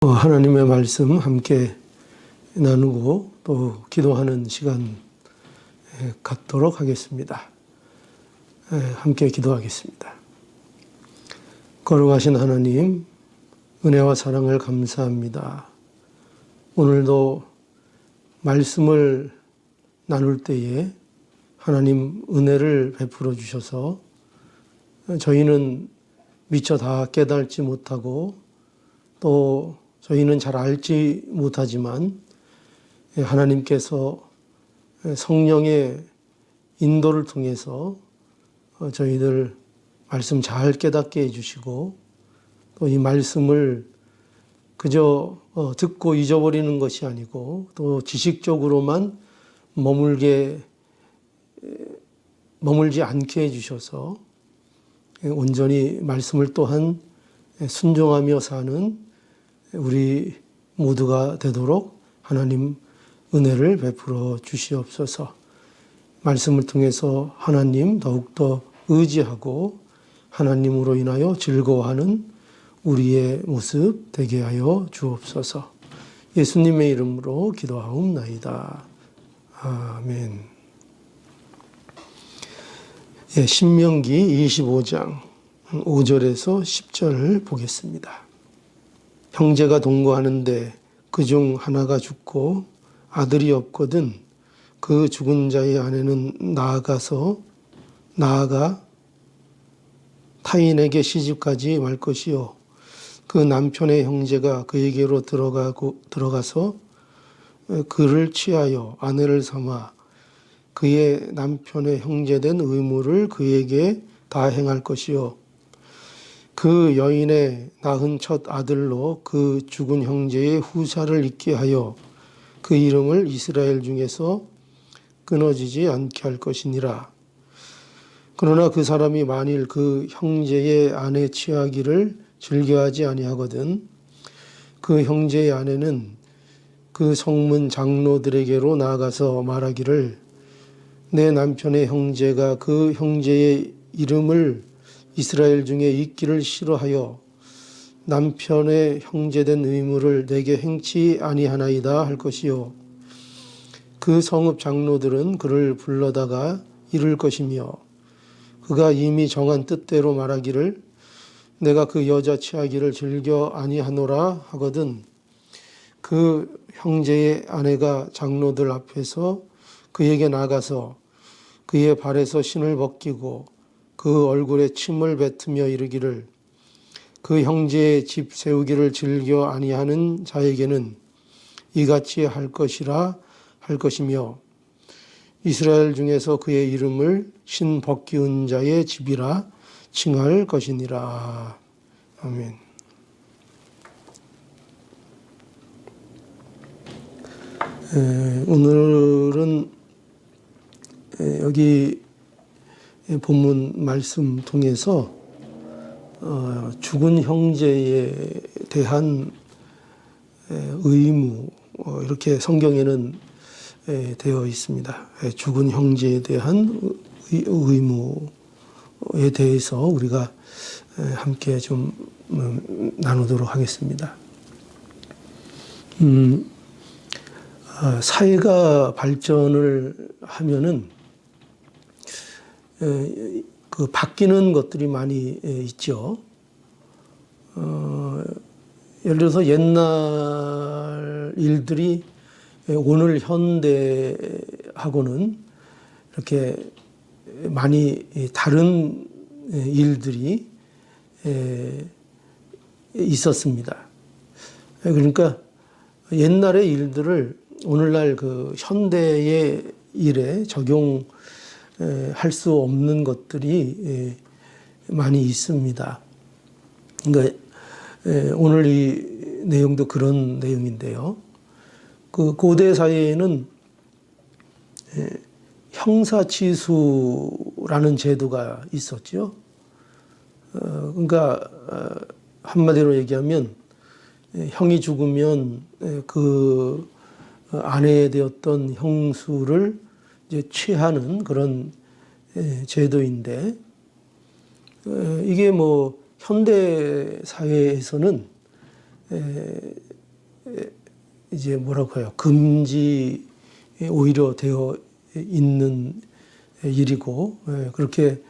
하나님의 말씀 함께 나누고 또 기도하는 시간 갖도록 하겠습니다. 함께 기도하겠습니다. 거룩하신 하나님, 은혜와 사랑을 감사합니다. 오늘도 말씀을 나눌 때에 하나님 은혜를 베풀어 주셔서 저희는 미처 다 깨달지 못하고 또 저희는 잘 알지 못하지만 하나님께서 성령의 인도를 통해서 저희들 말씀 잘 깨닫게 해주시고 또 이 말씀을 그저 듣고 잊어버리는 것이 아니고 또 지식적으로만 머물지 않게 해주셔서 온전히 말씀을 또한 순종하며 사는 우리 모두가 되도록 하나님 은혜를 베풀어 주시옵소서. 말씀을 통해서 하나님 더욱더 의지하고 하나님으로 인하여 즐거워하는 우리의 모습 되게 하여 주옵소서. 예수님의 이름으로 기도하옵나이다. 아멘. 신명기 25장 5절에서 10절을 보겠습니다. 형제가 동거하는데 그중 하나가 죽고 아들이 없거든 그 죽은 자의 아내는 나아가 타인에게 시집가지 말 것이요 그 남편의 형제가 그에게로 들어가서 그를 취하여 아내를 삼아 그의 남편의 형제된 의무를 그에게 다 행할 것이요 그 여인의 낳은 첫 아들로 그 죽은 형제의 후사를 있게 하여 그 이름을 이스라엘 중에서 끊어지지 않게 할 것이니라. 그러나 그 사람이 만일 그 형제의 아내 취하기를 즐겨하지 아니하거든 그 형제의 아내는 그 성문 장로들에게로 나아가서 말하기를 내 남편의 형제가 그 형제의 이름을 이스라엘 중에 있기를 싫어하여 남편의 형제된 의무를 내게 행치 아니하나이다 할 것이요 그 성읍 장로들은 그를 불러다가 이를 것이며 그가 이미 정한 뜻대로 말하기를 내가 그 여자 취하기를 즐겨 아니하노라 하거든 그 형제의 아내가 장로들 앞에서 그에게 나가서 그의 발에서 신을 벗기고 그 얼굴에 침을 뱉으며 이르기를 그 형제의 집 세우기를 즐겨 아니하는 자에게는 이같이 할 것이라 할 것이며 이스라엘 중에서 그의 이름을 신 벗기운 자의 집이라 칭할 것이니라. 아멘. 오늘은 여기 본문 말씀 통해서 죽은 형제에 대한 의무 이렇게 성경에는 되어 있습니다. 죽은 형제에 대한 의무에 대해서 우리가 함께 좀 나누도록 하겠습니다. 사회가 발전을 하면은 그 바뀌는 것들이 많이 있죠. 예를 들어서 옛날 일들이 오늘 현대하고는 이렇게 많이 다른 일들이 있었습니다. 그러니까 옛날의 일들을 오늘날 그 현대의 일에 적용할 수 없는 것들이 많이 있습니다. 그러니까 오늘 이 내용도 그런 내용인데요. 그 고대 사회에는 형사치수라는 제도가 있었죠. 그러니까 한마디로 얘기하면 형이 죽으면 그 아내에 대었던 형수를 이제 취하는 그런 제도인데 이게 뭐 현대 사회에서는 이제 뭐라고 해요? 금지 오히려 되어 있는 일이고, 그렇게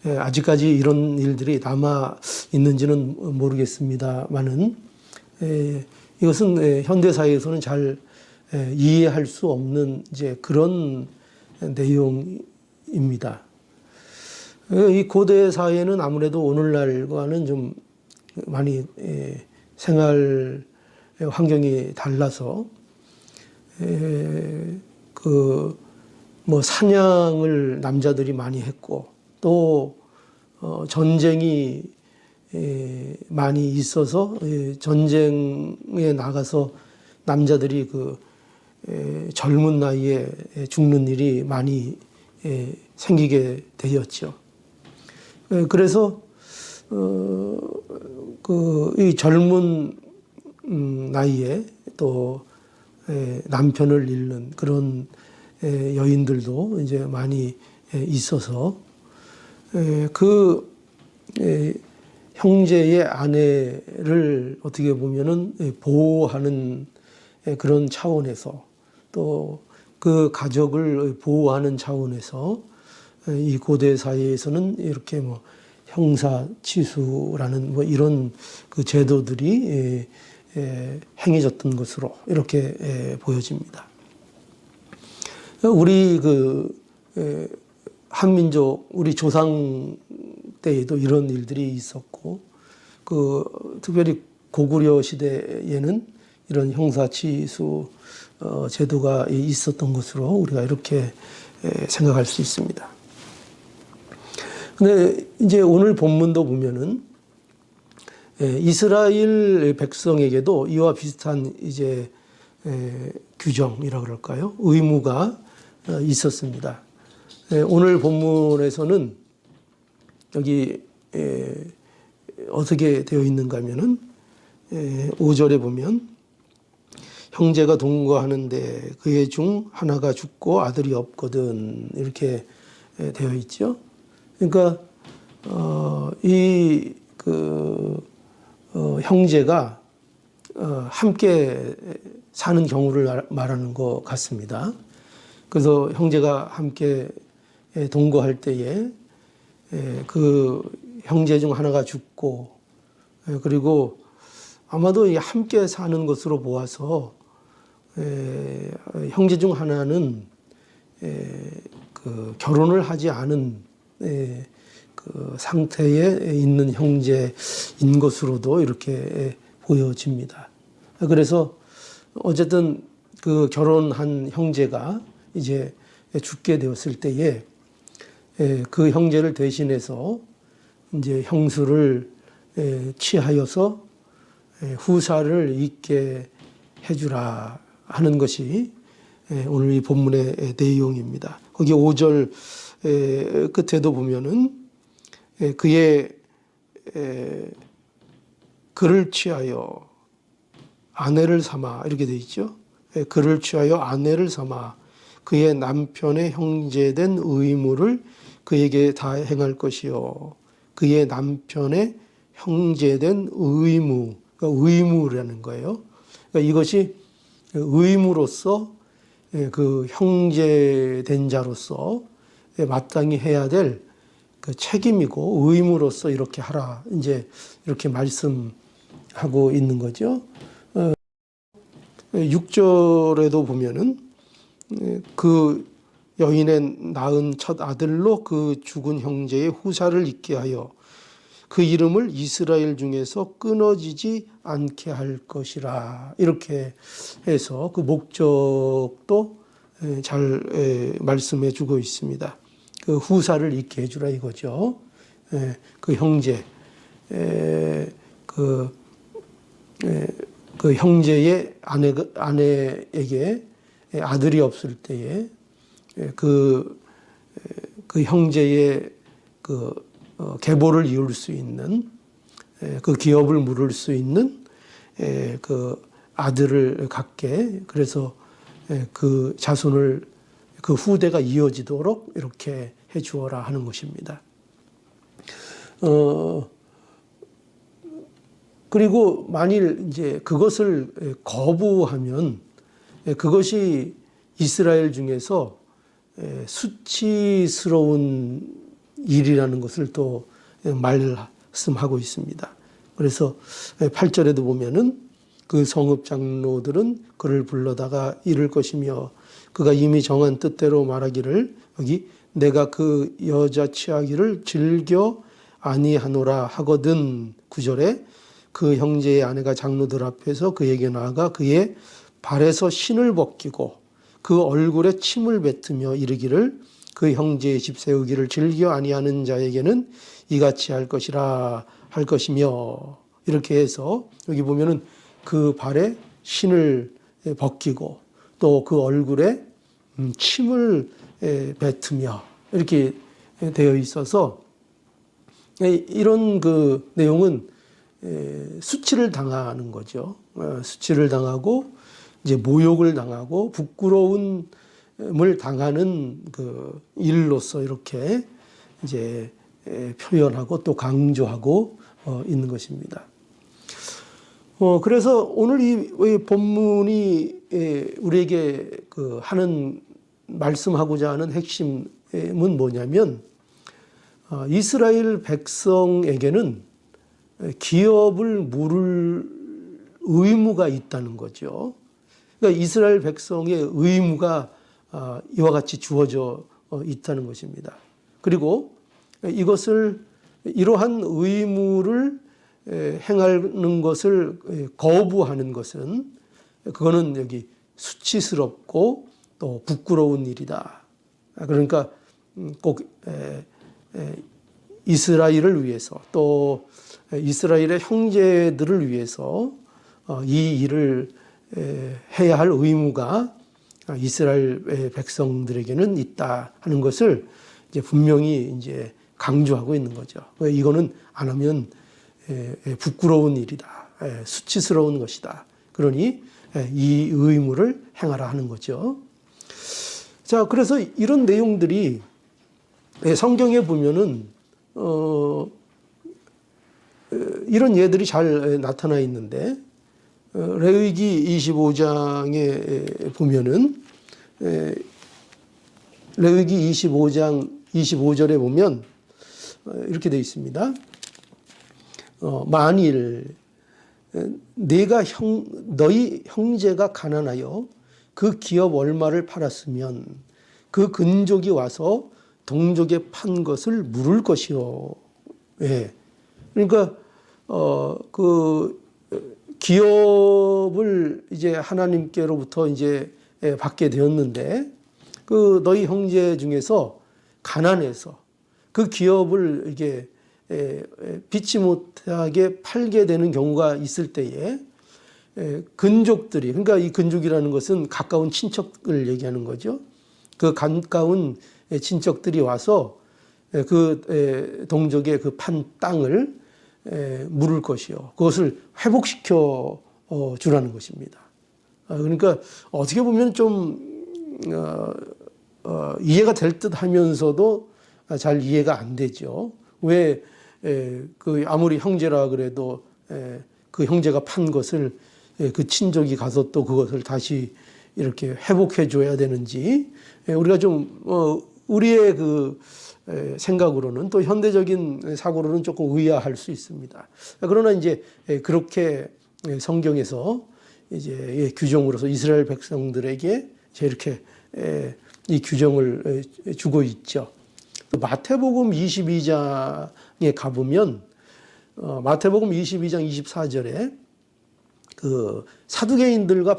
아직까지 이런 일들이 남아 있는지는 모르겠습니다만은, 이것은 현대 사회에서는 잘 이해할 수 없는 이제 그런 내용입니다. 이 고대 사회는 아무래도 오늘날과는 좀 많이 생활 환경이 달라서 그 뭐 사냥을 남자들이 많이 했고 또 전쟁이 많이 있어서 전쟁에 나가서 남자들이 그 젊은 나이에 죽는 일이 많이 생기게 되었죠. 그래서 이 젊은 나이에 또 남편을 잃는 그런 여인들도 이제 많이 있어서 그 형제의 아내를 어떻게 보면은 보호하는 그런 차원에서 또 그 가족을 보호하는 차원에서 이 고대 사회에서는 이렇게 뭐 형사치수라는 뭐 이런 그 제도들이 행해졌던 것으로 이렇게 보여집니다. 우리 그 한민족 우리 조상 때에도 이런 일들이 있었고 그 특별히 고구려 시대에는 이런 형사치수 제도가 있었던 것으로 우리가 이렇게 생각할 수 있습니다. 근데 이제 오늘 본문도 보면은 이스라엘 백성에게도 이와 비슷한 이제 규정이라 그럴까요? 의무가 있었습니다. 오늘 본문에서는 여기 어떻게 되어 있는가 하면은 5절에 보면 형제가 동거하는데 그의 중 하나가 죽고 아들이 없거든 이렇게 되어 있죠. 그러니까 이 형제가 함께 사는 경우를 말하는 것 같습니다. 그래서 형제가 함께 동거할 때에 그 형제 중 하나가 죽고 그리고 아마도 함께 사는 것으로 보아서 형제 중 하나는 그 결혼을 하지 않은 그 상태에 있는 형제인 것으로도 이렇게 보여집니다. 그래서 어쨌든 그 결혼한 형제가 이제 죽게 되었을 때에 그 형제를 대신해서 이제 형수를 취하여서 후사를 있게 해주라 하는 것이 오늘 이 본문의 내용입니다. 거기 5절 끝에도 보면은 그의 그를 취하여 아내를 삼아 이렇게 돼 있죠. 그를 취하여 아내를 삼아 그의 남편의 형제된 의무를 그에게 다 행할 것이요. 그의 남편의 형제된 의무, 그러니까 의무라는 거예요. 그러니까 이것이 의무로서 그 형제된 자로서 마땅히 해야 될 그 책임이고 의무로서 이렇게 하라. 이제 이렇게 말씀하고 있는 거죠. 6절에도 보면은 그 여인의 낳은 첫 아들로 그 죽은 형제의 후사를 있게 하여 그 이름을 이스라엘 중에서 끊어지지 않게 할 것이라. 이렇게 해서 그 목적도 잘 말씀해 주고 있습니다. 그 후사를 있게 해주라 이거죠. 그 형제, 그 형제의 아내에게 아들이 없을 때에 그 형제의 그 계보를 이을 수 있는 그 기업을 물을 수 있는 그 아들을 갖게 그래서 그 자손을 그 후대가 이어지도록 이렇게 해 주어라 하는 것입니다. 그리고 만일 이제 그것을 거부하면 그것이 이스라엘 중에서 수치스러운 일이라는 것을 또 말씀하고 있습니다. 그래서 8절에도 보면은 그 성읍 장로들은 그를 불러다가 이를 것이며 그가 이미 정한 뜻대로 말하기를 여기 내가 그 여자 취하기를 즐겨 아니하노라 하거든. 9절에 그 형제의 아내가 장로들 앞에서 그에게 나아가 그의 발에서 신을 벗기고 그 얼굴에 침을 뱉으며 이르기를 그 형제의 집 세우기를 즐겨 아니하는 자에게는 이같이 할 것이라 할 것이며 이렇게 해서 여기 보면은 그 발에 신을 벗기고 또 그 얼굴에 침을 뱉으며 이렇게 되어 있어서 이런 그 내용은 수치를 당하는 거죠. 수치를 당하고 이제 모욕을 당하고 부끄러움을 당하는 그 일로서 이렇게 이제 표현하고 또 강조하고 있는 것입니다. 그래서 오늘 이 본문이 우리에게 그 하는 말씀하고자 하는 핵심은 뭐냐면 이스라엘 백성에게는 기업을 물을 의무가 있다는 거죠. 그러니까 이스라엘 백성의 의무가 이와 같이 주어져 있다는 것입니다. 그리고 이것을 이러한 의무를 행하는 것을 거부하는 것은 그거는 여기 수치스럽고 또 부끄러운 일이다. 그러니까 꼭 이스라엘을 위해서 또 이스라엘의 형제들을 위해서 이 일을 해야 할 의무가 이스라엘 백성들에게는 있다 하는 것을 이제 분명히 이제 강조하고 있는 거죠. 이거는 안 하면 부끄러운 일이다. 수치스러운 것이다. 그러니 이 의무를 행하라 하는 거죠. 자, 그래서 이런 내용들이 성경에 보면은 이런 예들이 잘 나타나 있는데 레위기 25장에 보면은 레위기 25장 25절에 보면 이렇게 되어 있습니다. 만일 네가 너희 형제가 가난하여 그 기업 얼마를 팔았으면 그 근족이 와서 동족에 판 것을 물을 것이요. 예. 그러니까 그 기업을 이제 하나님께로부터 이제 받게 되었는데 그 너희 형제 중에서 가난해서 그 기업을 이게 빚지 못하게 팔게 되는 경우가 있을 때에 근족들이, 그러니까 이 근족이라는 것은 가까운 친척을 얘기하는 거죠. 그 가까운 친척들이 와서 그 동족의 그 판 땅을 물을 것이요. 그것을 회복시켜 주라는 것입니다. 그러니까 어떻게 보면 좀 이해가 될 듯 하면서도 잘 이해가 안 되죠. 왜 그 아무리 형제라 그래도 그 형제가 판 것을 그 친족이 가서 또 그것을 다시 이렇게 회복해 줘야 되는지 우리가 좀 우리의 그 생각으로는 또 현대적인 사고로는 조금 의아할 수 있습니다. 그러나 이제 그렇게 성경에서 이제 규정으로서 이스라엘 백성들에게 이렇게 이 규정을 주고 있죠. 마태복음 22장에 가보면 마태복음 22장 24절에 그 사두개인들과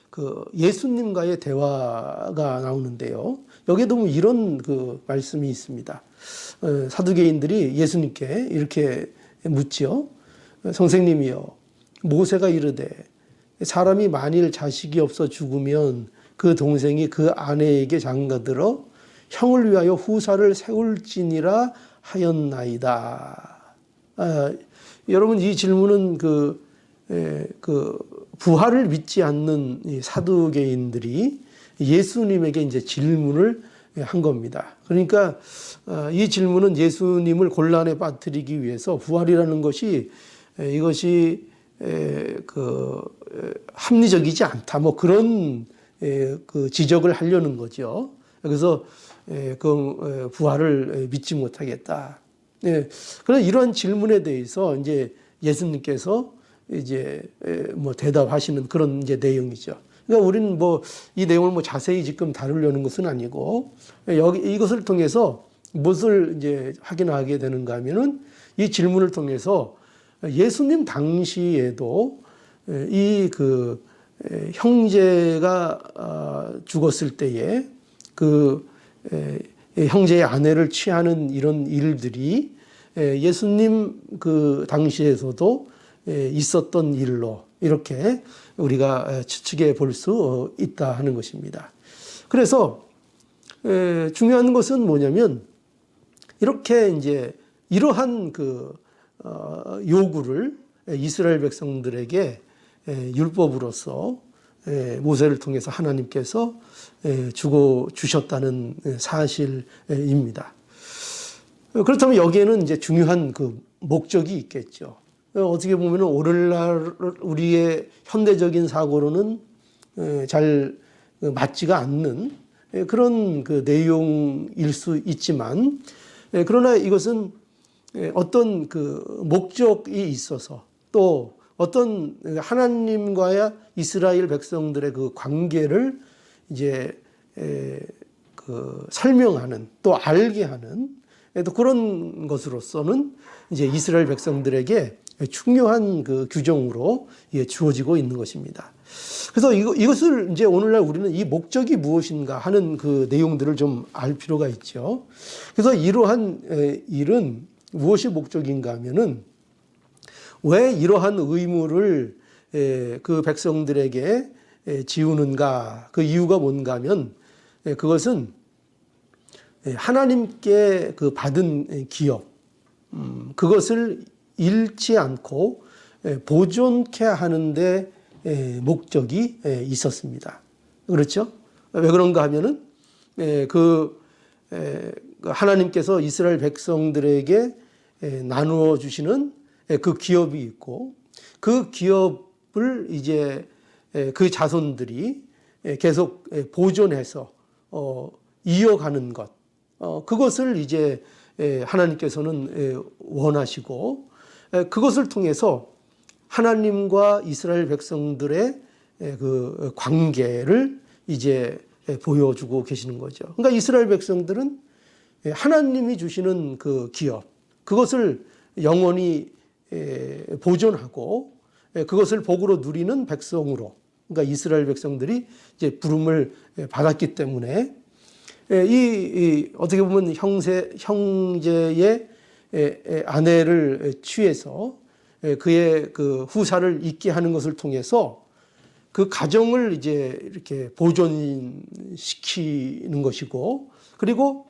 그 예수님과의 대화가 나오는데요. 여기에도 보면 이런 그 말씀이 있습니다. 사두개인들이 예수님께 이렇게 묻지요. 선생님이여, 모세가 이르되 사람이 만일 자식이 없어 죽으면 그 동생이 그 아내에게 장가들어 형을 위하여 후사를 세울지니라 하였나이다. 여러분, 이 질문은 그 부활을 믿지 않는 이 사두개인들이 예수님에게 이제 질문을 한 겁니다. 그러니까 이 질문은 예수님을 곤란에 빠뜨리기 위해서 부활이라는 것이 이것이 합리적이지 않다. 뭐 그런 그 지적을 하려는 거죠. 그래서 그 부활을 믿지 못하겠다. 그런 이러한 질문에 대해서 이제 예수님께서 이제 뭐 대답하시는 그런 이제 내용이죠. 그러니까 우리는 뭐 이 내용을 뭐 자세히 지금 다루려는 것은 아니고 여기 이것을 통해서 무엇을 이제 확인하게 되는가 하면은 이 질문을 통해서 예수님 당시에도 이 그 형제가 죽었을 때에 그 형제의 아내를 취하는 이런 일들이 예수님 그 당시에서도 있었던 일로 이렇게 우리가 추측해 볼 수 있다 하는 것입니다. 그래서 중요한 것은 뭐냐면 이렇게 이제 이러한 그 요구를 이스라엘 백성들에게 율법으로서 모세를 통해서 하나님께서 주셨다는 사실입니다. 그렇다면 여기에는 이제 중요한 그 목적이 있겠죠. 어떻게 보면 오늘날 우리의 현대적인 사고로는 잘 맞지가 않는 그런 그 내용일 수 있지만, 그러나 이것은 어떤 그 목적이 있어서 또 어떤 하나님과의 이스라엘 백성들의 그 관계를 이제 그 설명하는 또 알게 하는 또 그런 것으로서는 이제 이스라엘 백성들에게 중요한 그 규정으로 주어지고 있는 것입니다. 그래서 이것을 이제 오늘날 우리는 이 목적이 무엇인가 하는 그 내용들을 좀 알 필요가 있죠. 그래서 이러한 일은 무엇이 목적인가 하면은 왜 이러한 의무를 그 백성들에게 지우는가, 그 이유가 뭔가 하면 그것은 하나님께 그 받은 기업, 그것을 잃지 않고 보존케 하는데 목적이 있었습니다. 그렇죠? 왜 그런가 하면은 그 하나님께서 이스라엘 백성들에게 나누어 주시는 그 기업이 있고 그 기업을 이제 그 자손들이 계속 보존해서 이어가는 것, 그것을 이제 하나님께서는 원하시고 그것을 통해서 하나님과 이스라엘 백성들의 그 관계를 이제 보여주고 계시는 거죠. 그러니까 이스라엘 백성들은 하나님이 주시는 그 기업, 그것을 영원히 보존하고 그것을 복으로 누리는 백성으로, 그러니까 이스라엘 백성들이 이제 부름을 받았기 때문에 어떻게 보면 형제의 아내를 취해서 그의 그 후사를 잊게 하는 것을 통해서 그 가정을 이제 이렇게 보존시키는 것이고, 그리고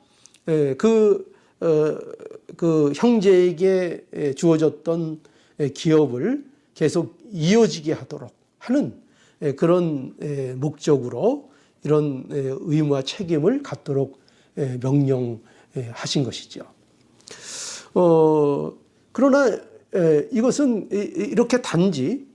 그 형제에게 주어졌던 기업을 계속 이어지게 하도록 하는 그런 목적으로 이런 의무와 책임을 갖도록 명령하신 것이죠. 그러나 이것은 이렇게 단지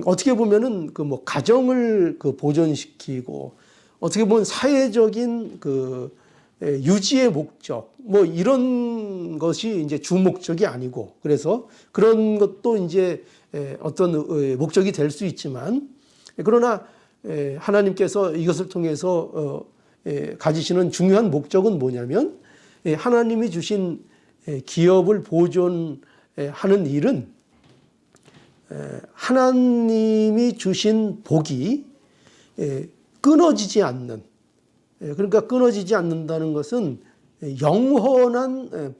어떻게 보면은 그 뭐 가정을 그 보존시키고 어떻게 보면 사회적인 그 유지의 목적 뭐 이런 것이 이제 주 목적이 아니고, 그래서 그런 것도 이제 어떤 목적이 될 수 있지만, 그러나 하나님께서 이것을 통해서 가지시는 중요한 목적은 뭐냐면 하나님이 주신 기업을 보존하는 일은 하나님이 주신 복이 끊어지지 않는, 그러니까 끊어지지 않는다는 것은 영원한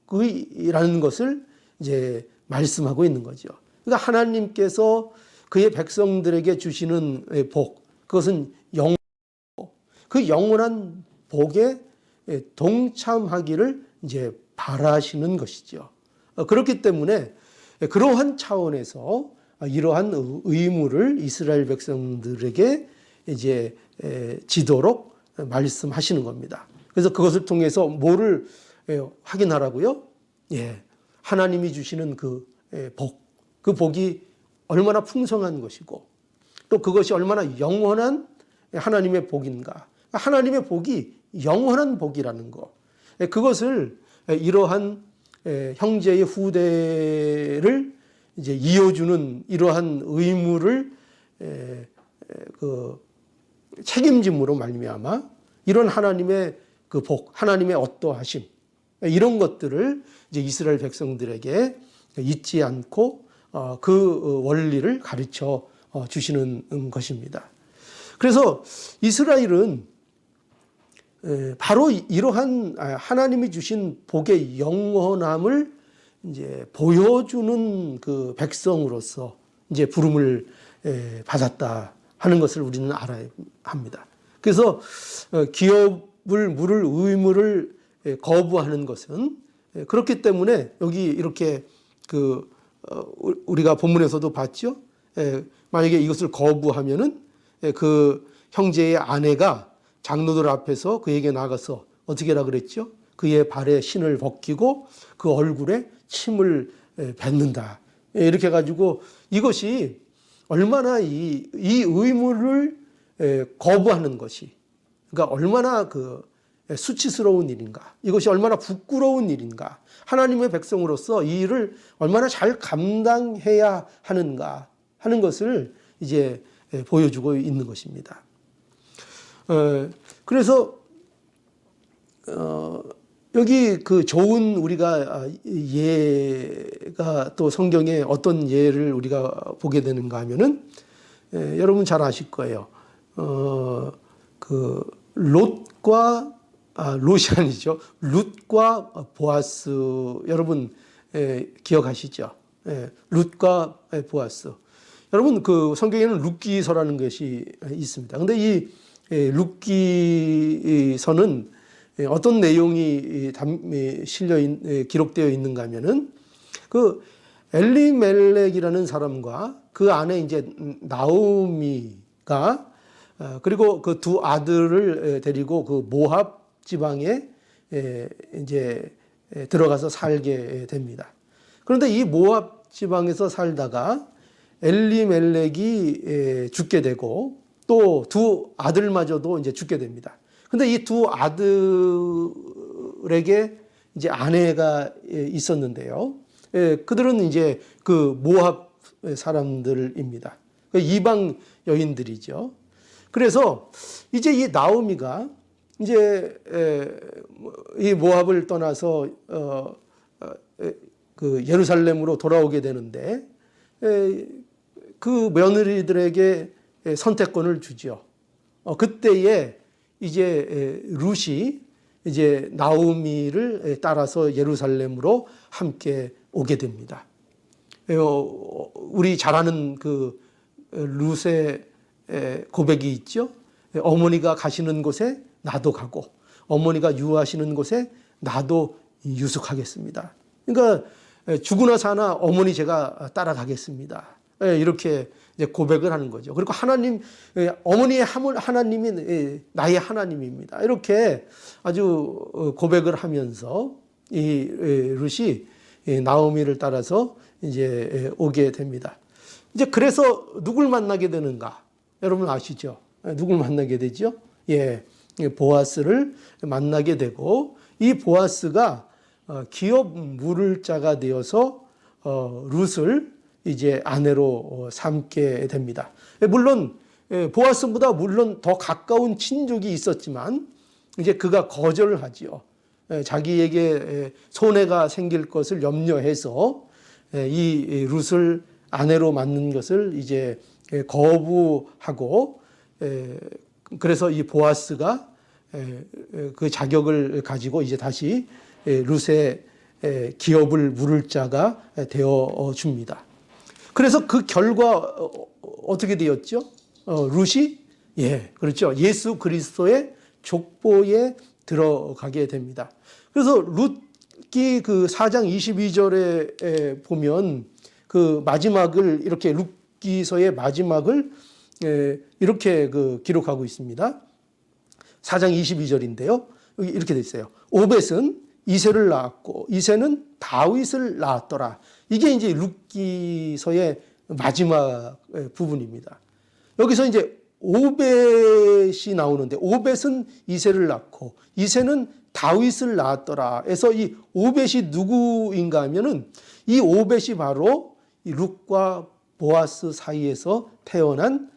복이라는 것을 이제 말씀하고 있는 거죠. 그러니까 하나님께서 그의 백성들에게 주시는 복, 그것은 그 영원한 복에 동참하기를 이제 바라시는 것이죠. 그렇기 때문에 그러한 차원에서 이러한 의무를 이스라엘 백성들에게 이제 지도록 말씀하시는 겁니다. 그래서 그것을 통해서 뭐를 확인하라고요? 하나님이 주시는 그 복, 그 복이 얼마나 풍성한 것이고 또 그것이 얼마나 영원한 하나님의 복인가. 하나님의 복이 영원한 복이라는 거. 그것을 이러한 형제의 후대를 이제 이어주는 이러한 의무를 그 책임짐으로 말미암아 이런 하나님의 그 복, 하나님의 어떠하심 이런 것들을 이제 이스라엘 백성들에게 잊지 않고 그 원리를 가르쳐 주시는 것입니다. 그래서 이스라엘은 바로 이러한 하나님이 주신 복의 영원함을 이제 보여주는 그 백성으로서 이제 부름을 받았다 하는 것을 우리는 알아야 합니다. 그래서 기업을 물을 의무를 거부하는 것은 그렇기 때문에 여기 이렇게 그 우리가 본문에서도 봤죠. 만약에 이것을 거부하면은 그 형제의 아내가 장로들 앞에서 그에게 나가서 어떻게 하라 그랬죠? 그의 발에 신을 벗기고 그 얼굴에 침을 뱉는다. 이렇게 해가지고 이것이 얼마나 이 의무를 거부하는 것이 그러니까 얼마나 그 수치스러운 일인가. 이것이 얼마나 부끄러운 일인가. 하나님의 백성으로서 이 일을 얼마나 잘 감당해야 하는가 하는 것을 이제 보여주고 있는 것입니다. 그래서 여기 그 좋은 우리가 예가 또 성경에 어떤 예를 우리가 보게 되는가 하면은 여러분 잘 아실 거예요. 그 롯과 롯이 아니죠. 룻과 보아스 여러분 기억하시죠? 룻과 보아스. 여러분 그 성경에는 룻기서라는 것이 있습니다. 근데 이 룻기서는 어떤 내용이 기록되어 있는가 하면은 그 엘리멜렉이라는 사람과 그 안에 이제 나오미가 그리고 그 두 아들을 데리고 그 모압 지방에 이제 들어가서 살게 됩니다. 그런데 이 모압 지방에서 살다가 엘리멜렉이 죽게 되고 또 두 아들마저도 이제 죽게 됩니다. 근데 이 두 아들에게 이제 아내가 있었는데요. 그들은 이제 그 모압 사람들입니다. 이방 여인들이죠. 그래서 이제 이 나오미가 이제 이 모압을 떠나서 그 예루살렘으로 돌아오게 되는데 그 며느리들에게 선택권을 주죠. 그때에 이제 룻이 이제 나오미를 따라서 예루살렘으로 함께 오게 됩니다. 우리 잘 아는 그 룻의 고백이 있죠. 어머니가 가시는 곳에 나도 가고 어머니가 유하시는 곳에 나도 유숙하겠습니다. 그러니까 죽으나 사나 어머니 제가 따라가겠습니다. 이렇게 이제 고백을 하는 거죠. 그리고 하나님, 어머니의 하나님이 나의 하나님입니다. 이렇게 아주 고백을 하면서 이 룻이 나오미를 따라서 이제 오게 됩니다. 이제 그래서 누굴 만나게 되는가? 여러분 아시죠? 누굴 만나게 되죠? 보아스를 만나게 되고 이 보아스가 기업 물을 자가 되어서 룻을 이제 아내로 삼게 됩니다. 물론 보아스보다 물론 더 가까운 친족이 있었지만 이제 그가 거절을 하지요. 자기에게 손해가 생길 것을 염려해서 이 룻을 아내로 맞는 것을 이제 거부하고 그래서 이 보아스가 그 자격을 가지고 이제 다시 룻의 기업을 물을 자가 되어 줍니다. 그래서 그 결과 어떻게 되었죠? 룻이 그렇죠. 예수 그리스도의 족보에 들어가게 됩니다. 그래서 룻기 그 4장 22절에 보면 그 마지막을 이렇게 룻기서의 마지막을 이렇게 그 기록하고 있습니다. 4장 22절인데요. 여기 이렇게 돼 있어요. 오벳은 이새를 낳았고 이새는 다윗을 낳았더라. 이게 이제 룻기서의 마지막 부분입니다. 여기서 이제 오벳이 나오는데 오벳은 이새를 낳고 이새는 다윗을 낳았더라. 해서 이 오벳이 누구인가 하면은 이 오벳이 바로 이 룻과 보아스 사이에서 태어난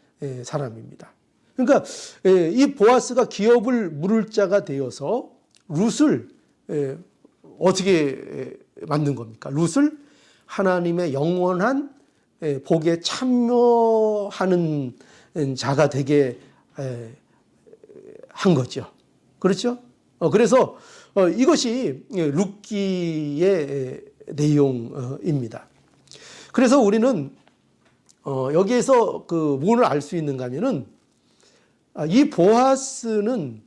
사람입니다. 그러니까 이 보아스가 기업을 물을 자가 되어서 룻을 어떻게 만든 겁니까? 룻을 하나님의 영원한 복에 참여하는 자가 되게 한 거죠. 그렇죠? 그래서 이것이 룻기의 내용입니다. 그래서 우리는 여기에서 그 무엇을 알 수 있는가 하면은 이 보아스는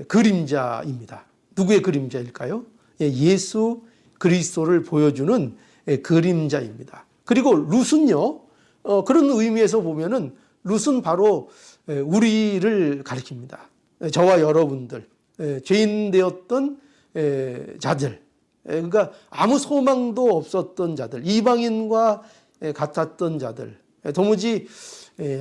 그림자입니다. 누구의 그림자일까요? 예수 그리스도를 보여주는 그림자입니다. 그리고 룻은요, 그런 의미에서 보면은 룻은 바로 우리를 가리킵니다. 저와 여러분들, 죄인 되었던 자들, 그러니까 아무 소망도 없었던 자들, 이방인과 같았던 자들, 도무지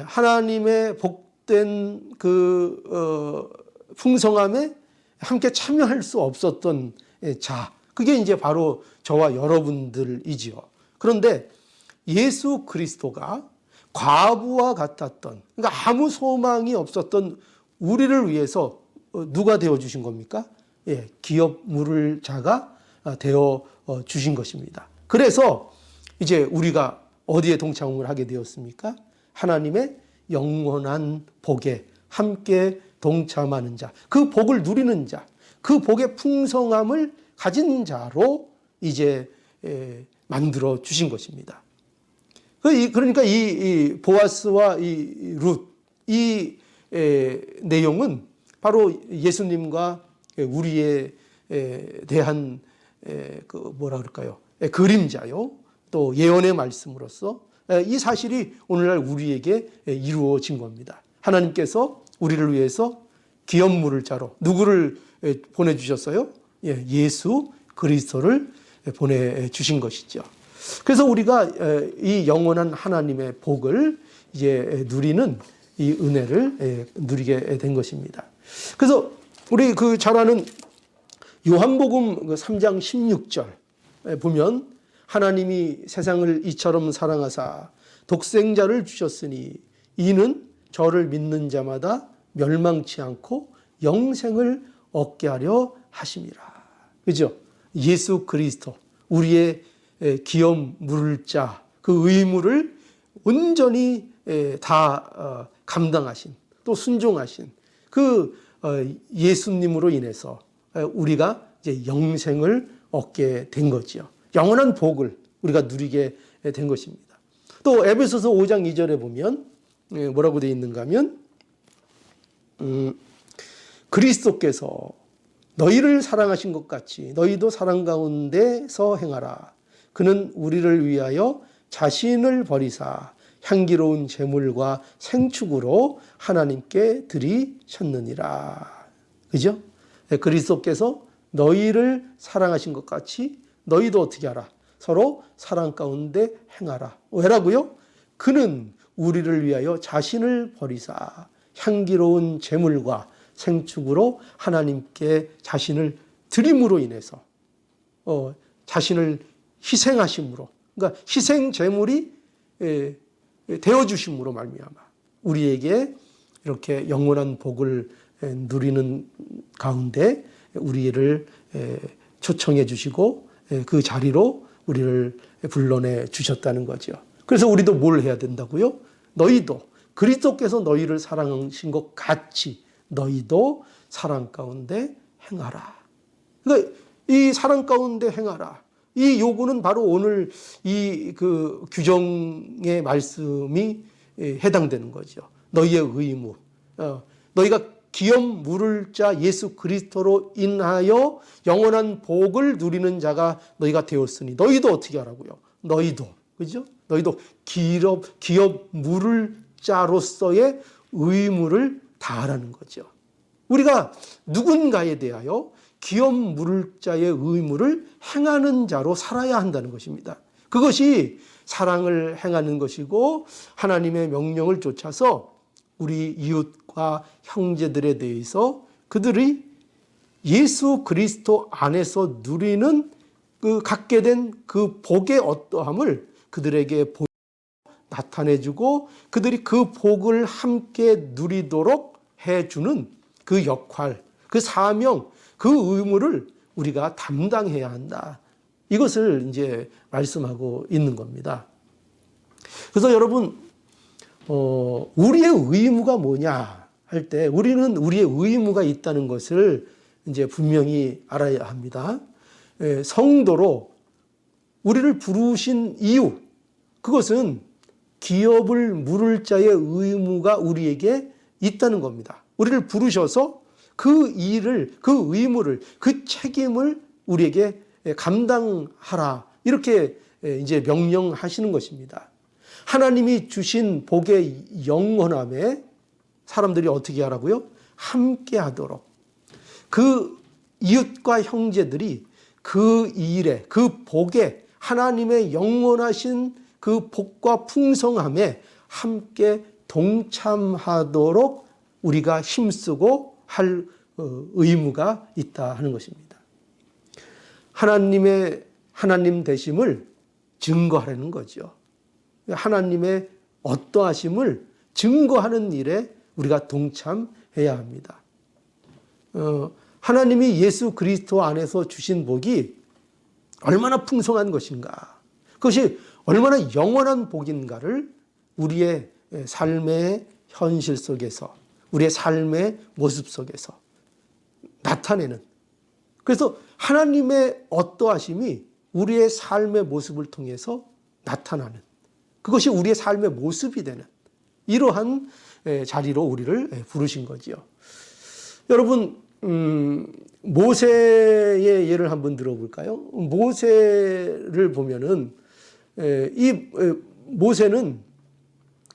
하나님의 복된 그 풍성함에 함께 참여할 수 없었던 자, 그게 이제 바로 저와 여러분들이지요. 그런데 예수 그리스도가 과부와 같았던, 그러니까 아무 소망이 없었던 우리를 위해서 누가 되어 주신 겁니까? 기업 물을 자가 되어 주신 것입니다. 그래서 이제 우리가 어디에 동참을 하게 되었습니까? 하나님의 영원한 복에 함께 동참하는 자, 그 복을 누리는 자, 그 복의 풍성함을 가진 자로 이제 만들어 주신 것입니다. 그러니까 이 보아스와 이 룻, 이 내용은 바로 예수님과 우리에 대한 그 뭐라 그럴까요? 그림자요. 또 예언의 말씀으로서 이 사실이 오늘날 우리에게 이루어진 겁니다. 하나님께서 우리를 위해서 기업 물을 자로 누구를 보내주셨어요? 예수 그리스도를 보내주신 것이죠. 그래서 우리가 이 영원한 하나님의 복을 이제 누리는 이 은혜를 누리게 된 것입니다. 그래서 우리 그 잘 아는 요한복음 3장 16절 보면 하나님이 세상을 이처럼 사랑하사 독생자를 주셨으니 이는 저를 믿는 자마다 멸망치 않고 영생을 얻게 하려 하심이라. 그죠? 예수 그리스도 우리의 기업 물을 자 그 의무를 온전히 다 감당하신 또 순종하신 그 예수님으로 인해서 우리가 이제 영생을 얻게 된 거지요. 영원한 복을 우리가 누리게 된 것입니다. 또 에베소서 5장 2절에 보면 뭐라고 되어 있는가 하면 그리스도께서 너희를 사랑하신 것 같이 너희도 사랑 가운데서 행하라. 그는 우리를 위하여 자신을 버리사 향기로운 제물과 생축으로 하나님께 드리셨느니라. 그죠? 그리스도께서 너희를 사랑하신 것 같이 너희도 어떻게 하라? 서로 사랑 가운데 행하라. 왜라고요? 그는 우리를 위하여 자신을 버리사 향기로운 제물과 생축으로 하나님께 자신을 드림으로 인해서 자신을 희생하심으로, 그러니까 희생 제물이 되어주심으로 말미암아 우리에게 이렇게 영원한 복을 누리는 가운데 우리를 초청해 주시고 그 자리로 우리를 불러내 주셨다는 거죠. 그래서 우리도 뭘 해야 된다고요? 너희도 그리스도께서 너희를 사랑하신 것 같이 너희도 사랑 가운데 행하라. 그러니까 이 사랑 가운데 행하라. 이 요구는 바로 오늘 이 그 규정의 말씀이 해당되는 거죠. 너희의 의무. 너희가 기업 물을 자 예수 그리스도로 인하여 영원한 복을 누리는 자가 너희가 되었으니 너희도 어떻게 하라고요? 너희도. 그죠? 너희도 기업 물을 자로서의 의무를 다하라는 거죠. 우리가 누군가에 대하여 기업 물을 자의 의무를 행하는 자로 살아야 한다는 것입니다. 그것이 사랑을 행하는 것이고 하나님의 명령을 쫓아서 우리 이웃과 형제들에 대해서 그들이 예수 그리스도 안에서 누리는 그 갖게 된 그 복의 어떠함을 그들에게 나타내주고 그들이 그 복을 함께 누리도록 해주는 그 역할, 그 사명, 그 의무를 우리가 담당해야 한다. 이것을 이제 말씀하고 있는 겁니다. 그래서 여러분, 우리의 의무가 뭐냐 할 때 우리는 우리의 의무가 있다는 것을 이제 분명히 알아야 합니다. 성도로 우리를 부르신 이유, 그것은 기업을 물을 자의 의무가 우리에게 있다는 겁니다. 우리를 부르셔서 그 일을, 그 의무를, 그 책임을 우리에게 감당하라. 이렇게 이제 명령하시는 것입니다. 하나님이 주신 복의 영원함에 사람들이 어떻게 하라고요? 함께 하도록. 그 이웃과 형제들이 그 일에, 그 복에 하나님의 영원하신 그 복과 풍성함에 함께 동참하도록 우리가 힘쓰고 할 의무가 있다 하는 것입니다. 하나님 되심을 증거하려는 거죠. 하나님의 어떠하심을 증거하는 일에 우리가 동참해야 합니다. 하나님이 예수 그리스도 안에서 주신 복이 얼마나 풍성한 것인가, 그것이 얼마나 영원한 복인가를 우리의 삶의 현실 속에서, 우리의 삶의 모습 속에서 나타내는, 그래서 하나님의 어떠하심이 우리의 삶의 모습을 통해서 나타나는, 그것이 우리의 삶의 모습이 되는 이러한 자리로 우리를 부르신 거지요. 여러분, 모세의 예를 한번 들어볼까요? 모세를 보면은 이 모세는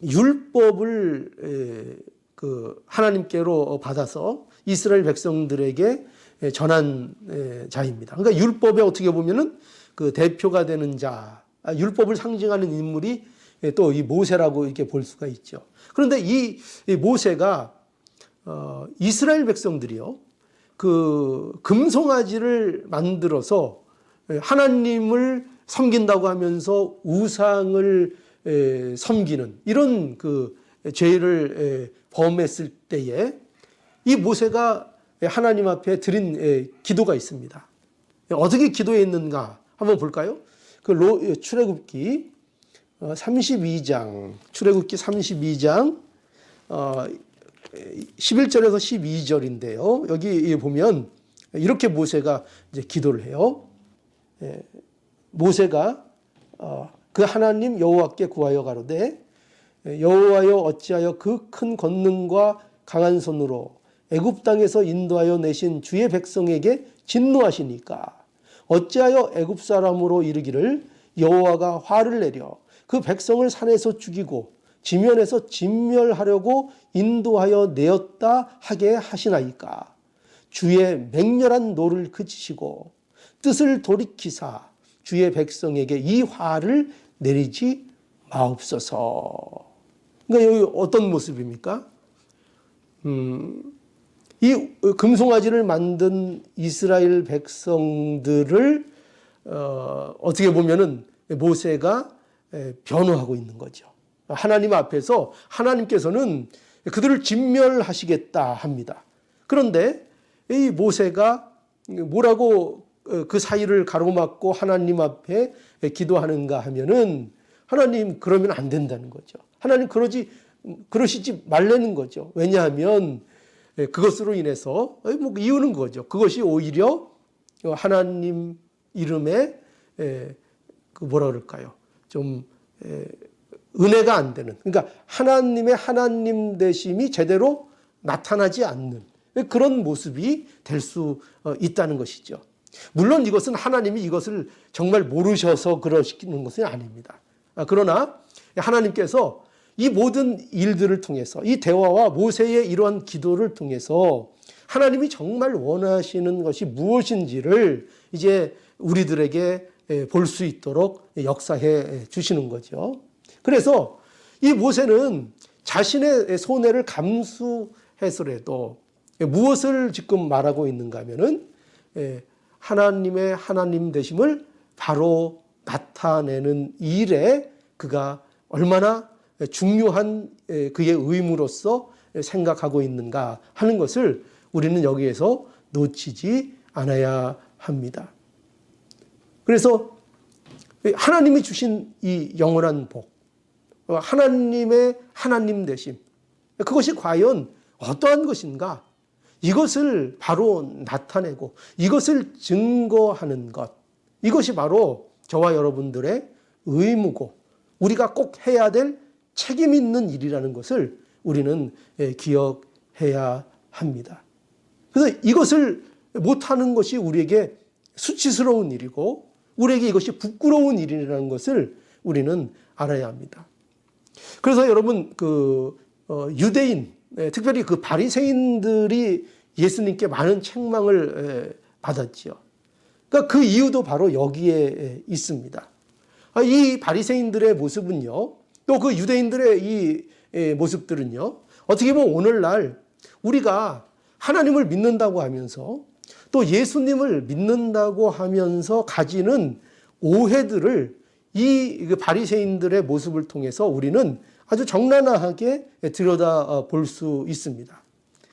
율법을 그 하나님께로 받아서 이스라엘 백성들에게 전한 자입니다. 그러니까 율법에 어떻게 보면은 그 대표가 되는 자, 율법을 상징하는 인물이 또 이 모세라고 이렇게 볼 수가 있죠. 그런데 이 모세가 이스라엘 백성들이요, 그 금송아지를 만들어서 하나님을 섬긴다고 하면서 우상을 섬기는 이런 그 죄를 범했을 때에 이 모세가 하나님 앞에 드린 기도가 있습니다. 어떻게 기도했는가 한번 볼까요? 그 출애굽기 32장, 출애굽기 32장 11절에서 12절인데요. 여기 보면 이렇게 모세가 이제 기도를 해요. 모세가 그 하나님 여호와께 구하여 가로되 여호와여 어찌하여 그 큰 권능과 강한 손으로 애굽 땅에서 인도하여 내신 주의 백성에게 진노하시니까 어찌하여 애굽 사람으로 이르기를 여호와가 화를 내려 그 백성을 산에서 죽이고 지면에서 진멸하려고 인도하여 내었다 하게 하시나이까. 주의 맹렬한 노를 그치시고 뜻을 돌이키사 주의 백성에게 이 화를 내리지 마옵소서. 그러니까 여기 어떤 모습입니까? 이 금송아지를 만든 이스라엘 백성들을 어떻게 보면은 모세가 변호하고 있는 거죠. 하나님 앞에서 하나님께서는 그들을 진멸하시겠다 합니다. 그런데 이 모세가 뭐라고 그 사이를 가로막고 하나님 앞에 기도하는가 하면은 하나님 그러면 안 된다는 거죠. 하나님 그러시지 말라는 거죠. 왜냐하면 그것으로 인해서 뭐 이유는 거죠. 그것이 오히려 하나님 이름에 그 뭐라 그럴까요? 좀 은혜가 안 되는, 그러니까 하나님의 하나님 되심이 제대로 나타나지 않는 그런 모습이 될 수 있다는 것이죠. 물론 이것은 하나님이 이것을 정말 모르셔서 그러시는 것은 아닙니다. 그러나 하나님께서 이 모든 일들을 통해서 이 대화와 모세의 이러한 기도를 통해서 하나님이 정말 원하시는 것이 무엇인지를 이제 우리들에게 볼 수 있도록 역사해 주시는 거죠. 그래서 이 모세는 자신의 손해를 감수해서라도 무엇을 지금 말하고 있는가 하면은 하나님의 하나님 되심을 바로 나타내는 일에 그가 얼마나 중요한 그의 의무로서 생각하고 있는가 하는 것을 우리는 여기에서 놓치지 않아야 합니다. 그래서 하나님이 주신 이 영원한 복, 하나님의 하나님 되심, 그것이 과연 어떠한 것인가? 이것을 바로 나타내고 이것을 증거하는 것, 이것이 바로 저와 여러분들의 의무고 우리가 꼭 해야 될 책임 있는 일이라는 것을 우리는 기억해야 합니다. 그래서 이것을 못하는 것이 우리에게 수치스러운 일이고 우리에게 이것이 부끄러운 일이라는 것을 우리는 알아야 합니다. 그래서 여러분 유대인, 특별히 그 바리새인들이 예수님께 많은 책망을 받았지요. 그러니까 그 이유도 바로 여기에 있습니다. 이 바리새인들의 모습은요, 또 그 유대인들의 이 모습들은요, 어떻게 보면 오늘날 우리가 하나님을 믿는다고 하면서 또 예수님을 믿는다고 하면서 가지는 오해들을 이 바리새인들의 모습을 통해서 우리는 아주 적나라하게 들여다 볼 수 있습니다.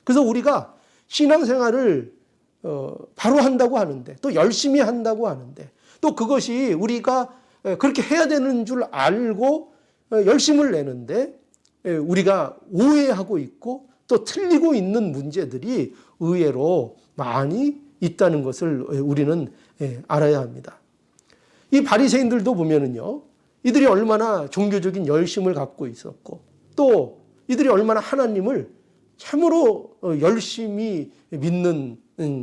그래서 우리가 신앙생활을 바로 한다고 하는데 또 열심히 한다고 하는데 또 그것이 우리가 그렇게 해야 되는 줄 알고 열심을 내는데 우리가 오해하고 있고 또 틀리고 있는 문제들이 의외로 많이 있다는 것을 우리는 알아야 합니다. 이 바리새인들도 보면은요, 이들이 얼마나 종교적인 열심을 갖고 있었고 또 이들이 얼마나 하나님을 참으로 열심히 믿는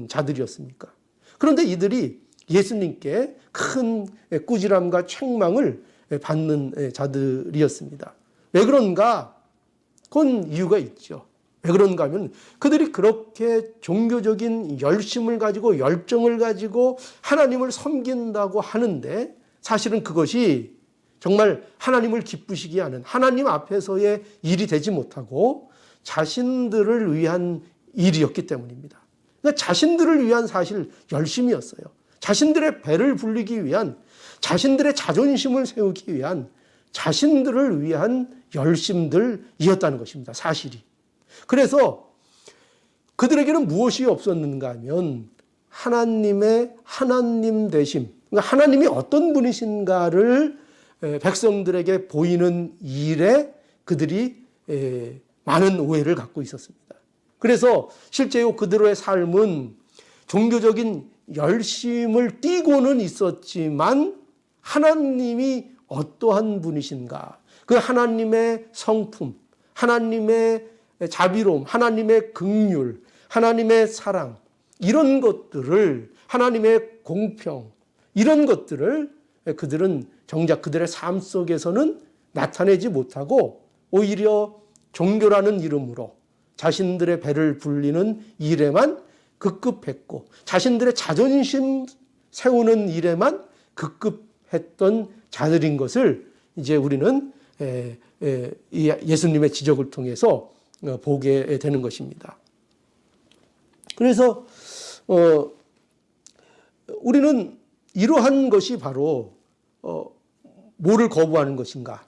자들이었습니까? 그런데 이들이 예수님께 큰 꾸지람과 책망을 받는 자들이었습니다. 왜 그런가? 그건 이유가 있죠. 왜 그런가 하면 그들이 그렇게 종교적인 열심을 가지고 열정을 가지고 하나님을 섬긴다고 하는데 사실은 그것이 정말 하나님을 기쁘시게 하는 하나님 앞에서의 일이 되지 못하고 자신들을 위한 일이었기 때문입니다. 그러니까 자신들을 위한 사실 열심이었어요. 자신들의 배를 불리기 위한, 자신들의 자존심을 세우기 위한, 자신들을 위한 열심들이었다는 것입니다. 사실이. 그래서 그들에게는 무엇이 없었는가 하면 하나님의 하나님 되심, 그러니까 하나님이 어떤 분이신가를 백성들에게 보이는 일에 그들이 많은 오해를 갖고 있었습니다. 그래서 실제로 그들의 삶은 종교적인 열심을 띠고는 있었지만 하나님이 어떠한 분이신가, 그 하나님의 성품, 하나님의 자비로움, 하나님의 긍휼, 하나님의 사랑, 이런 것들을, 하나님의 공평, 이런 것들을 그들은 정작 그들의 삶 속에서는 나타내지 못하고 오히려 종교라는 이름으로 자신들의 배를 불리는 일에만 급급했고 자신들의 자존심 세우는 일에만 급급했던 자들인 것을 이제 우리는 예수님의 지적을 통해서 보게 되는 것입니다. 그래서 우리는 이러한 것이 바로 뭐를 거부하는 것인가?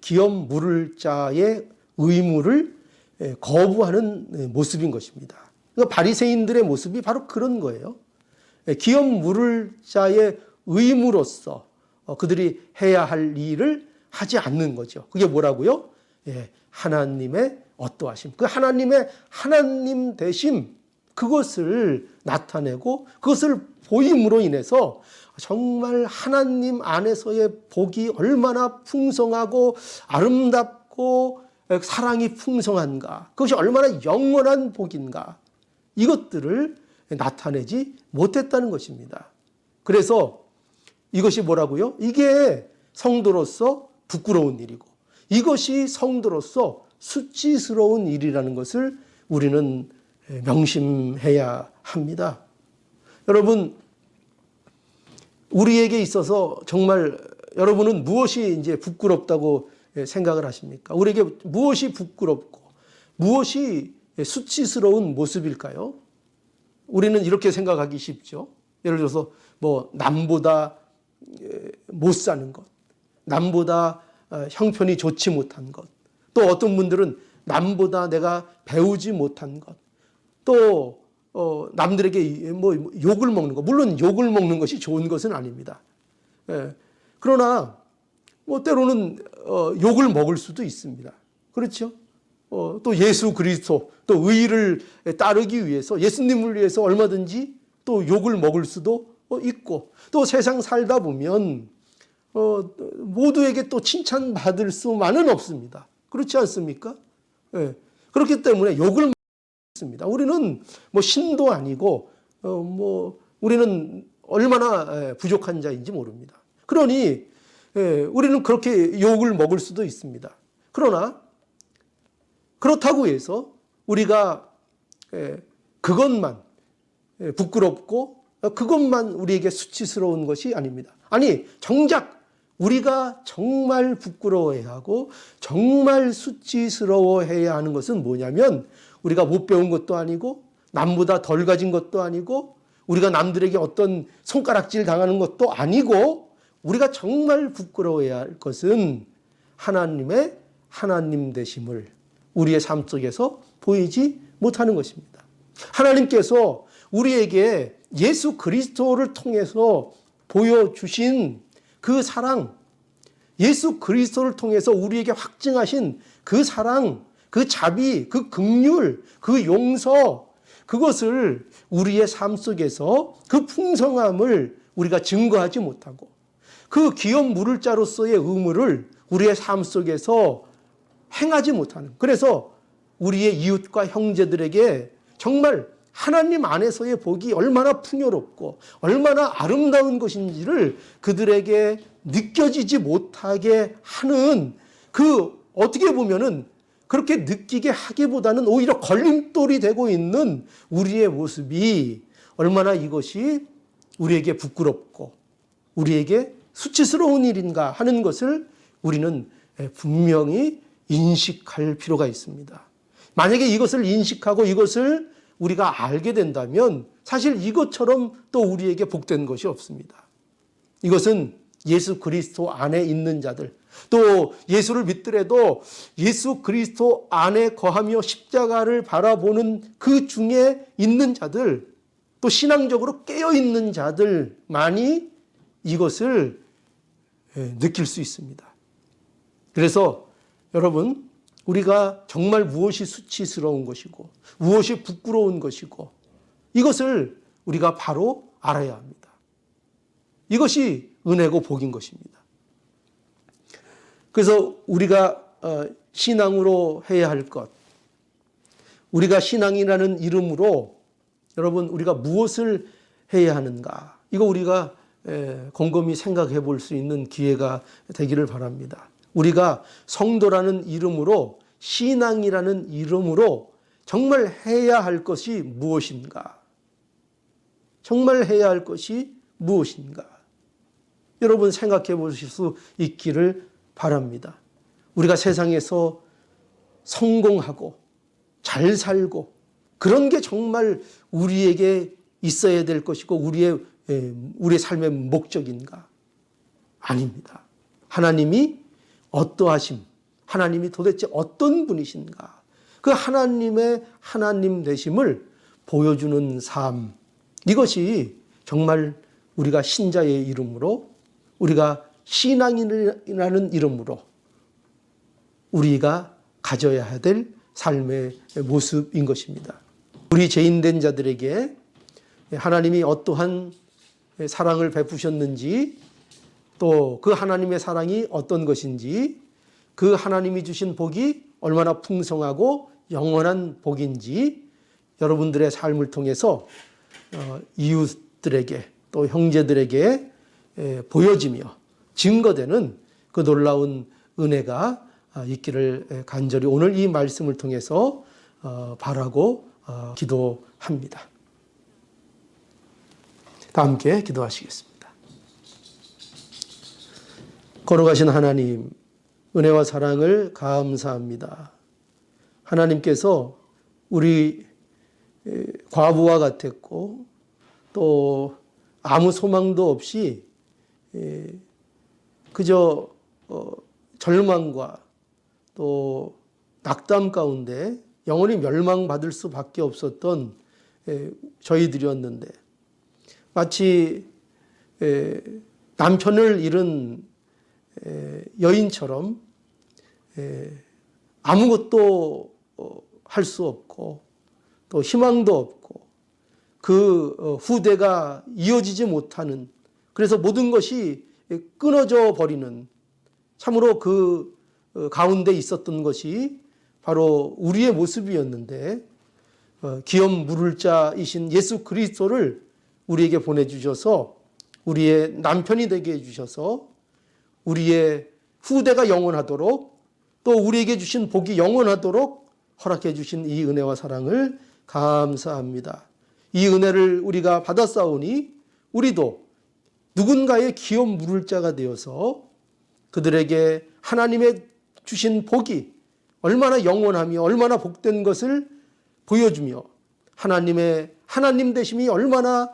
기업 물을 자의 의무를 거부하는 모습인 것입니다. 그러니까 바리새인들의 모습이 바로 그런 거예요. 기업 물을 자의 의무로서 그들이 해야 할 일을 하지 않는 거죠. 그게 뭐라고요? 하나님의 어떠하심, 그 하나님의 하나님 되심, 그것을 나타내고 그것을 보임으로 인해서 정말 하나님 안에서의 복이 얼마나 풍성하고 아름답고 사랑이 풍성한가, 그것이 얼마나 영원한 복인가, 이것들을 나타내지 못했다는 것입니다. 그래서 이것이 뭐라고요? 이게 성도로서 부끄러운 일이고 이것이 성도로서 수치스러운 일이라는 것을 우리는 명심해야 합니다. 여러분, 우리에게 있어서 정말 여러분은 무엇이 이제 부끄럽다고 생각을 하십니까? 우리에게 무엇이 부끄럽고 무엇이 수치스러운 모습일까요? 우리는 이렇게 생각하기 쉽죠. 예를 들어서 뭐 남보다 못 사는 것, 남보다 형편이 좋지 못한 것, 또 어떤 분들은 남보다 내가 배우지 못한 것, 또 남들에게 뭐 욕을 먹는 것, 물론 욕을 먹는 것이 좋은 것은 아닙니다. 그러나 뭐 때로는 욕을 먹을 수도 있습니다. 그렇죠? 또 예수 그리스도, 또 의를 따르기 위해서, 예수님을 위해서 얼마든지 또 욕을 먹을 수도 있고, 또 세상 살다 보면 모두에게 또 칭찬받을 수만은 없습니다. 그렇지 않습니까? 그렇기 때문에 욕을 먹습니다. 우리는 뭐 신도 아니고 뭐 우리는 얼마나 부족한 자인지 모릅니다. 그러니 우리는 그렇게 욕을 먹을 수도 있습니다. 그러나 그렇다고 해서 우리가 그것만 부끄럽고 그것만 우리에게 수치스러운 것이 아닙니다. 아니, 정작 우리가 정말 부끄러워해야 하고 정말 수치스러워해야 하는 것은 뭐냐면, 우리가 못 배운 것도 아니고 남보다 덜 가진 것도 아니고 우리가 남들에게 어떤 손가락질 당하는 것도 아니고, 우리가 정말 부끄러워해야 할 것은 하나님의 하나님 되심을 우리의 삶 속에서 보이지 못하는 것입니다. 하나님께서 우리에게 예수 그리스도를 통해서 보여주신 그 사랑, 예수 그리스도를 통해서 우리에게 확증하신 그 사랑, 그 자비, 그 긍휼, 그 용서, 그것을 우리의 삶 속에서 그 풍성함을 우리가 증거하지 못하고 그 기업 물을 자로서의 의무를 우리의 삶 속에서 행하지 못하는, 그래서 우리의 이웃과 형제들에게 정말 하나님 안에서의 복이 얼마나 풍요롭고 얼마나 아름다운 것인지를 그들에게 느껴지지 못하게 하는, 그 어떻게 보면은 그렇게 느끼게 하기보다는 오히려 걸림돌이 되고 있는 우리의 모습이 얼마나 이것이 우리에게 부끄럽고 우리에게 수치스러운 일인가 하는 것을 우리는 분명히 인식할 필요가 있습니다. 만약에 이것을 인식하고 이것을 우리가 알게 된다면 사실 이것처럼 또 우리에게 복된 것이 없습니다. 이것은 예수 그리스도 안에 있는 자들, 또 예수를 믿더라도 예수 그리스도 안에 거하며 십자가를 바라보는 그 중에 있는 자들, 또 신앙적으로 깨어있는 자들만이 이것을 느낄 수 있습니다. 그래서 여러분, 우리가 정말 무엇이 수치스러운 것이고 무엇이 부끄러운 것이고 이것을 우리가 바로 알아야 합니다. 이것이 은혜고 복인 것입니다. 그래서 우리가 신앙으로 해야 할 것, 우리가 신앙이라는 이름으로 여러분 우리가 무엇을 해야 하는가, 이거 우리가 곰곰이 생각해 볼 수 있는 기회가 되기를 바랍니다. 우리가 성도라는 이름으로, 신앙이라는 이름으로 정말 해야 할 것이 무엇인가? 정말 해야 할 것이 무엇인가? 여러분 생각해 보실 수 있기를 바랍니다. 우리가 세상에서 성공하고 잘 살고 그런 게 정말 우리에게 있어야 될 것이고 우리의 삶의 목적인가? 아닙니다. 하나님이 어떠하심, 하나님이 도대체 어떤 분이신가? 그 하나님의 하나님 되심을 보여주는 삶, 이것이 정말 우리가 신자의 이름으로, 우리가 신앙이라는 이름으로 우리가 가져야 될 삶의 모습인 것입니다. 우리 죄인된 자들에게 하나님이 어떠한 사랑을 베푸셨는지, 또 그 하나님의 사랑이 어떤 것인지, 그 하나님이 주신 복이 얼마나 풍성하고 영원한 복인지 여러분들의 삶을 통해서 이웃들에게 또 형제들에게 보여지며 증거되는 그 놀라운 은혜가 있기를 간절히 오늘 이 말씀을 통해서 바라고 기도합니다. 다 함께 기도하시겠습니다. 걸어가신 하나님, 은혜와 사랑을 감사합니다. 하나님께서 우리 과부와 같았고 또 아무 소망도 없이 그저 절망과 또 낙담 가운데 영원히 멸망받을 수밖에 없었던 저희들이었는데 마치 남편을 잃은 여인처럼 아무것도 할 수 없고 또 희망도 없고 그 후대가 이어지지 못하는, 그래서 모든 것이 끊어져 버리는, 참으로 그 가운데 있었던 것이 바로 우리의 모습이었는데 기업 물을 자이신 예수 그리스도를 우리에게 보내주셔서 우리의 남편이 되게 해주셔서 우리의 후대가 영원하도록 또 우리에게 주신 복이 영원하도록 허락해 주신 이 은혜와 사랑을 감사합니다. 이 은혜를 우리가 받았사오니 우리도 누군가의 기업 물을 자가 되어서 그들에게 하나님의 주신 복이 얼마나 영원하며 얼마나 복된 것을 보여주며 하나님의 하나님 되심이 얼마나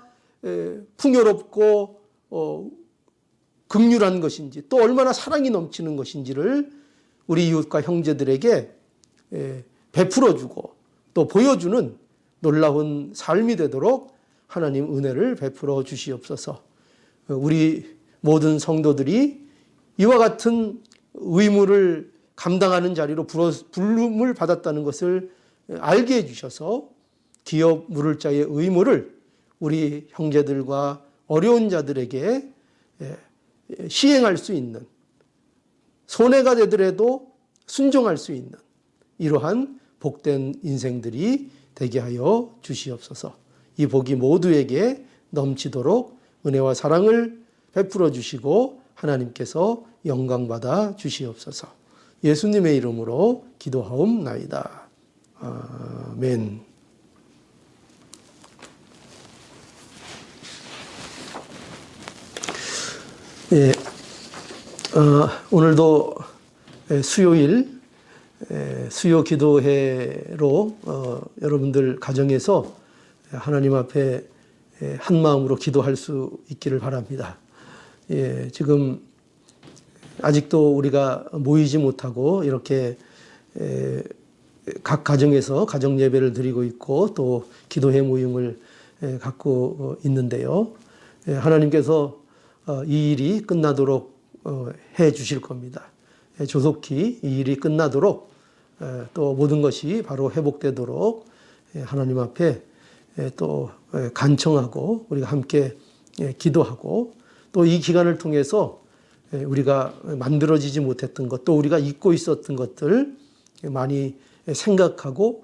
풍요롭고 긍휼한 것인지 또 얼마나 사랑이 넘치는 것인지를 우리 이웃과 형제들에게 베풀어주고 또 보여주는 놀라운 삶이 되도록 하나님 은혜를 베풀어 주시옵소서. 우리 모든 성도들이 이와 같은 의무를 감당하는 자리로 부름을 받았다는 것을 알게 해주셔서 기업 물을 자의 의무를 우리 형제들과 어려운 자들에게 시행할 수 있는, 손해가 되더라도 순종할 수 있는 이러한 복된 인생들이 되게 하여 주시옵소서. 이 복이 모두에게 넘치도록 은혜와 사랑을 베풀어 주시고 하나님께서 영광받아 주시옵소서. 예수님의 이름으로 기도하옵나이다. 아멘. 예, 오늘도 수요일 수요 기도회로 여러분들 가정에서 하나님 앞에 한 마음으로 기도할 수 있기를 바랍니다. 예, 지금 아직도 우리가 모이지 못하고 이렇게 각 가정에서 가정 예배를 드리고 있고 또 기도회 모임을 갖고 있는데요. 하나님께서 이 일이 끝나도록 해 주실 겁니다. 조속히 이 일이 끝나도록 또 모든 것이 바로 회복되도록 하나님 앞에 또 간청하고 우리가 함께 기도하고 또 이 기간을 통해서 우리가 만들어지지 못했던 것, 또 우리가 잊고 있었던 것들 많이 생각하고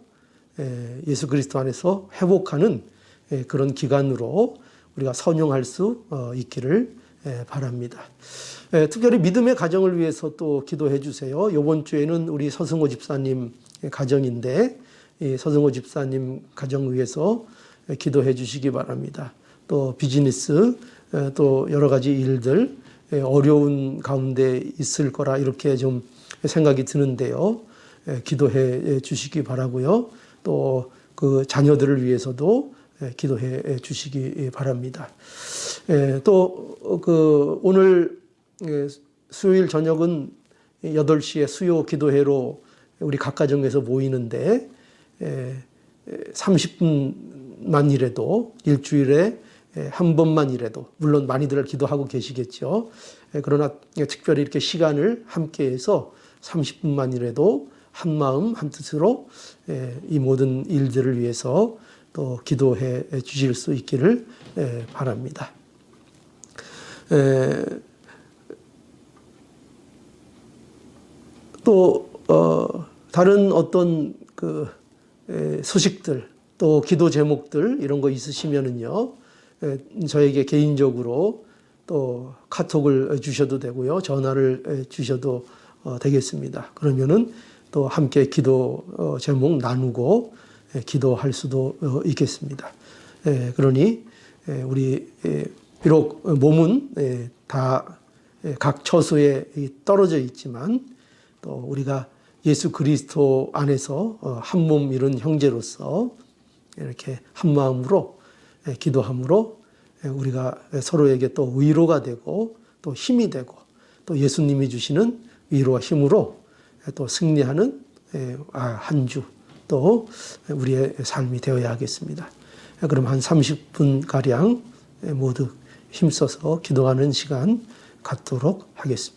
예수 그리스도 안에서 회복하는 그런 기간으로 우리가 선용할 수 있기를 바랍니다. 특별히 믿음의 가정을 위해서 또 기도해 주세요. 이번 주에는 우리 서승호 집사님 가정인데 이 서승호 집사님 가정 위해서 기도해 주시기 바랍니다. 또 비즈니스 또 여러 가지 일들 어려운 가운데 있을 거라 이렇게 좀 생각이 드는데요. 기도해 주시기 바라고요. 또 그 자녀들을 위해서도 기도해 주시기 바랍니다. 또 그 오늘 수요일 저녁은 8시에 수요 기도회로 우리 각 가정에서 모이는데 30분만이라도 일주일에 한 번만이라도, 물론 많이들 기도하고 계시겠죠. 그러나 특별히 이렇게 시간을 함께해서 30분만이라도 한 마음 한 뜻으로 이 모든 일들을 위해서 또 기도해 주실 수 있기를 바랍니다. 또 다른 어떤 그 소식들 또 기도 제목들 이런 거 있으시면은요 저에게 개인적으로 또 카톡을 주셔도 되고요 전화를 주셔도 되겠습니다. 그러면은 또 함께 기도 제목 나누고 기도할 수도 있겠습니다. 그러니 우리 비록 몸은 다 각 처소에 떨어져 있지만 또 우리가 예수 그리스도 안에서 한 몸 이룬 형제로서 이렇게 한 마음으로 기도함으로 우리가 서로에게 또 위로가 되고 또 힘이 되고 또 예수님이 주시는 위로와 힘으로 또 승리하는 한 주 또 우리의 삶이 되어야 하겠습니다. 그럼 한 30분 가량 모두 힘써서 기도하는 시간 갖도록 하겠습니다.